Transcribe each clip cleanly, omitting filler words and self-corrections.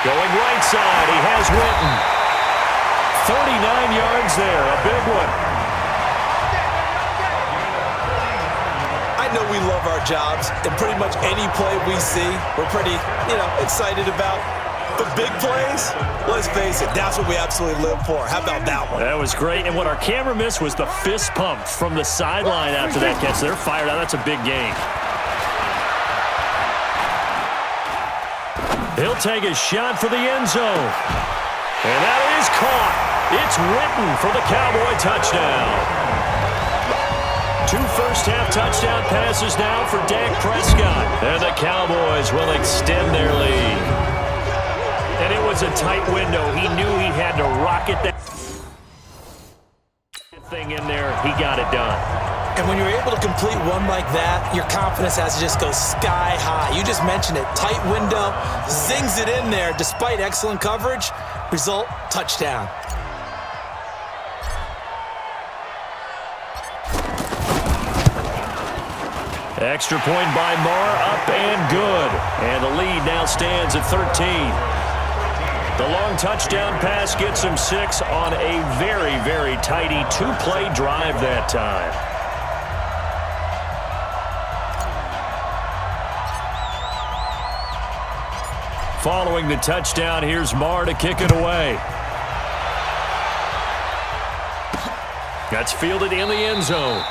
Going right side, he has Witten. 39 yards there, a big one. I know we love our jobs, and pretty much any play we see, we're pretty, excited about. But big plays, let's face it, that's what we absolutely live for. How about that one? That was great, and what our camera missed was the fist pump from the sideline after that catch. They're fired out. That's a big gain. He'll take a shot for the end zone. And that is caught. It's Witten for the Cowboy touchdown. 2 first-half touchdown passes now for Dak Prescott. And the Cowboys will extend their lead. And it was a tight window. He knew he had to rocket that thing in there. He got it done. And when you're able to complete one like that, your confidence has to just go sky high. You just mentioned it. Tight window, zings it in there despite excellent coverage. Result, touchdown. Extra point by Marr, up and good. And the lead now stands at 13. The long touchdown pass gets him 6 on a very, very tidy 2-play drive that time. Following the touchdown, here's Marr to kick it away. That's fielded in the end zone.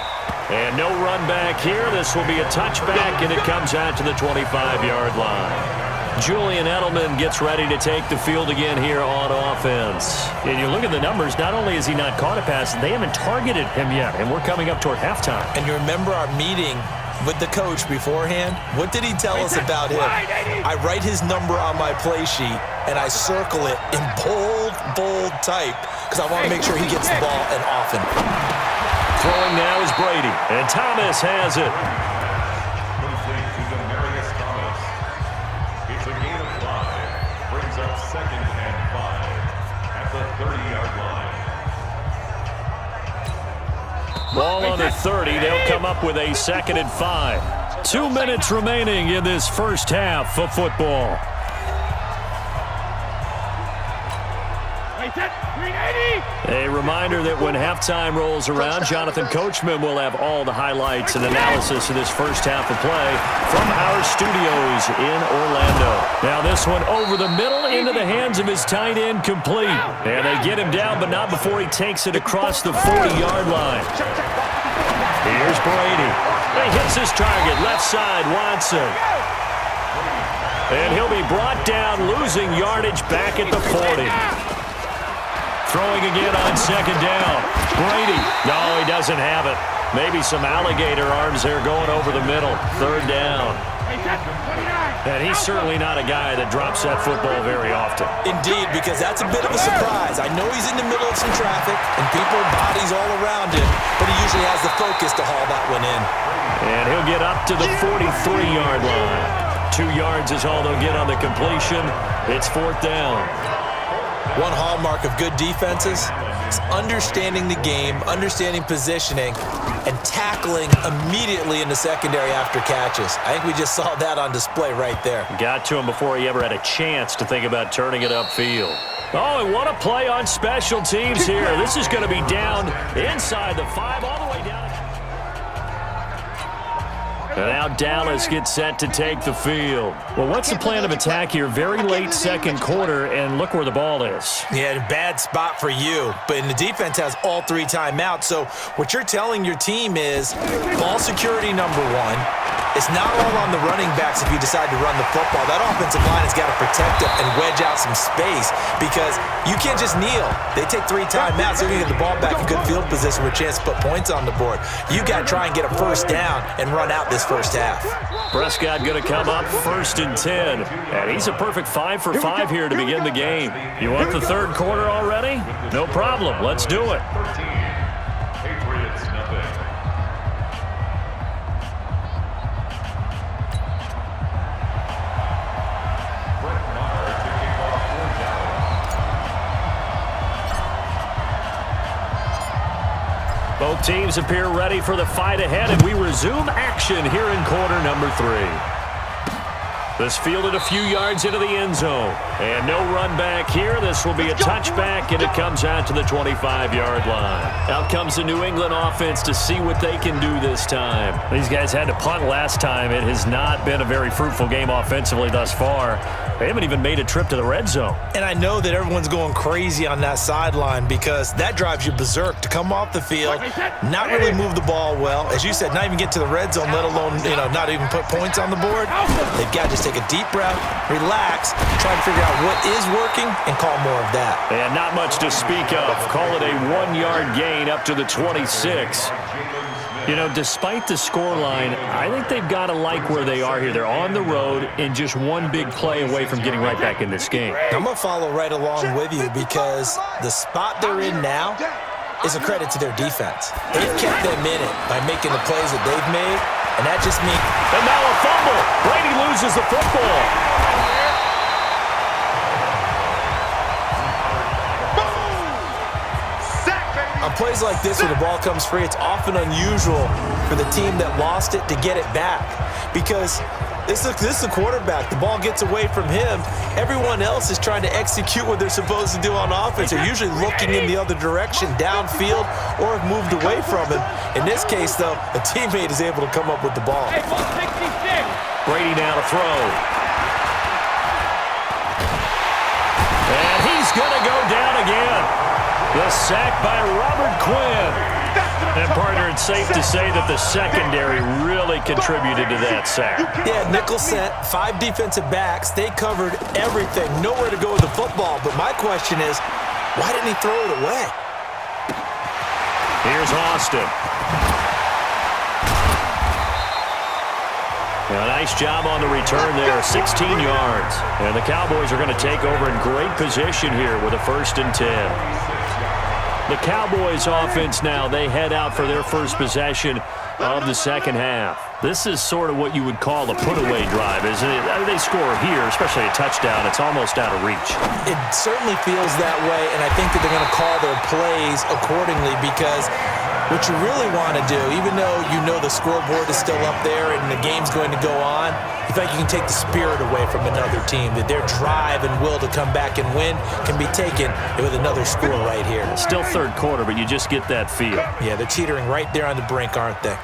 And no run back here. This will be a touchback, and it comes out to the 25-yard line. Julian Edelman gets ready to take the field again here on offense. And you look at the numbers, not only has he not caught a pass, they haven't targeted him yet, and we're coming up toward halftime. And you remember our meeting with the coach beforehand? What did he tell us about him? I write his number on my play sheet, and I circle it in bold type because I want to make sure he gets the ball and often. Throwing now is Brady, and Thomas has it. It's a gain of 5. Brings up 2nd and 5 at the 30-yard line. Ball on the 30. They'll come up with a 2nd and 5. 2 minutes remaining in this first half of football. A reminder that when halftime rolls around, Jonathan Coachman will have all the highlights and analysis of this first half of play from our studios in Orlando. Now this one over the middle into the hands of his tight end, complete. And they get him down, but not before he takes it across the 40-yard line. Here's Brady. He hits his target, left side, Watson. And he'll be brought down, losing yardage back at the 40. Throwing again on 2nd down. Brady. No, he doesn't have it. Maybe some alligator arms there going over the middle. 3rd down. And he's certainly not a guy that drops that football very often. Indeed, because that's a bit of a surprise. I know he's in the middle of some traffic and people, bodies all around him, but he usually has the focus to haul that one in. And he'll get up to the 43-yard line. 2 yards is all they'll get on the completion. It's 4th down. One hallmark of good defenses is understanding the game, understanding positioning, and tackling immediately in the secondary after catches. I think we just saw that on display right there. Got to him before he ever had a chance to think about turning it upfield. Oh, and what a play on special teams here. This is going to be down inside the 5, all the way down. And now Dallas gets set to take the field. Well, what's the plan of attack here? Very late 2nd quarter, and look where the ball is. Yeah, bad spot for you. But the defense has all 3 timeouts. So what you're telling your team is ball security number 1. It's not all on the running backs if you decide to run the football. That offensive line has got to protect it and wedge out some space because you can't just kneel. They take 3 timeouts. They're going to get the ball back in good field position with a chance to put points on the board. You got to try and get a 1st down and run out this first half. Prescott going to come up 1st and 10. And he's a perfect 5 for 5 here to begin the game. You want the 3rd quarter already? No problem. Let's do it. Patriots nothing. Both teams appear ready for the fight ahead, and we resume action here in quarter number 3. This fielded a few yards into the end zone. And no run back here. This will be a touchback, and it comes out to the 25-yard line. Out comes the New England offense to see what they can do this time. These guys had to punt last time. It has not been a very fruitful game offensively thus far. They haven't even made a trip to the red zone. And I know that everyone's going crazy on that sideline because that drives you berserk to come off the field, not really move the ball well. As you said, not even get to the red zone, let alone, not even put points on the board. They've got to just take a deep breath, relax, try to figure out what is working, and call more of that. And not much to speak of. Call it a 1-yard gain up to the 26. Despite the scoreline, I think they've got to like where they are here. They're on the road and just one big play away from getting right back in this game. I'm going to follow right along with you because the spot they're in now is a credit to their defense. They've kept them in it by making the plays that they've made, and that just means... And now a fumble. Brady loses the football. On plays like this where the ball comes free, it's often unusual for the team that lost it to get it back because this is the quarterback. The ball gets away from him. Everyone else is trying to execute what they're supposed to do on offense. They're usually looking in the other direction, downfield, or have moved away from him. In this case, though, a teammate is able to come up with the ball. Brady now to throw. And he's going to go down again. The sack by Robert Quinn. And, partner, it's safe to say that the secondary really contributed to that sack. Yeah, nickel set, 5 defensive backs. They covered everything. Nowhere to go with the football. But my question is, why didn't he throw it away? Here's Austin. A nice job on the return there, 16 yards. And the Cowboys are going to take over in great position here with a 1st and 10. The Cowboys offense now, they head out for their first possession of the second half. This is sort of what you would call a put-away drive, isn't it? They score here, especially a touchdown. It's almost out of reach. It certainly feels that way, and I think that they're going to call their plays accordingly because what you really want to do, even though the scoreboard is still up there and the game's going to go on, you feel like you can take the spirit away from another team, that their drive and will to come back and win can be taken with another score right here. Still third quarter, but you just get that feel. Yeah, they're teetering right there on the brink, aren't they?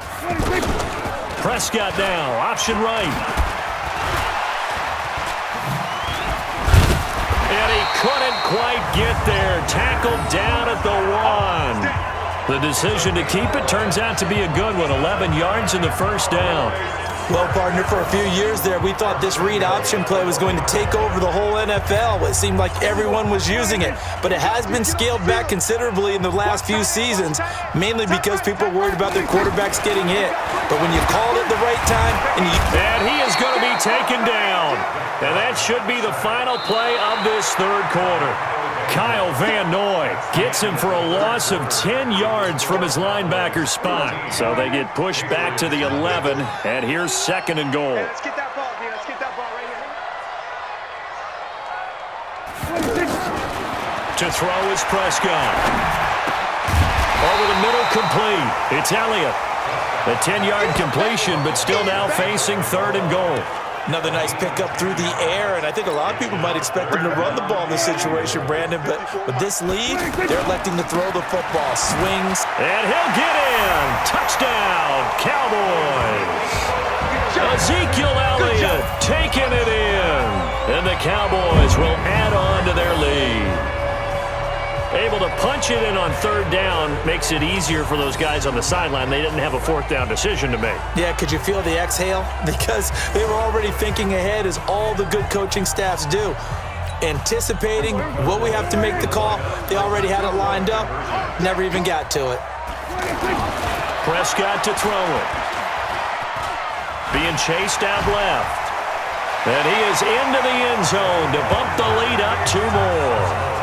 Prescott now, option right. And he couldn't quite get there. Tackled down at the 1. The decision to keep it turns out to be a good one. 11 yards in the first down. Well, partner, for a few years there, we thought this read option play was going to take over the whole NFL. It seemed like everyone was using it, but it has been scaled back considerably in the last few seasons, mainly because people are worried about their quarterbacks getting hit. But when you call it the right time, and he is going to be taken down. And that should be the final play of this third quarter. Kyle Van Noy gets him for a loss of 10 yards from his linebacker spot. So they get pushed back to the 11, and here's 2nd and goal. Let's get that ball, man. Let's get that ball right here. To throw is Prescott. Over the middle, complete. It's Elliott. A 10-yard completion, but still now facing 3rd and goal. Another nice pickup through the air, and I think a lot of people might expect him to run the ball in this situation, Brandon, but with this lead, they're electing to throw the football. Swings. And he'll get in. Touchdown, Cowboys. Ezekiel Elliott taking it in. And the Cowboys will add on to their lead. Able to punch it in on 3rd down makes it easier for those guys on the sideline. They didn't have a 4th down decision to make. Yeah, could you feel the exhale? Because they were already thinking ahead, as all the good coaching staffs do. Anticipating, will we have to make the call? They already had it lined up. Never even got to it. Prescott to throw it. Being chased out left. And he is into the end zone to bump the lead up 2 more.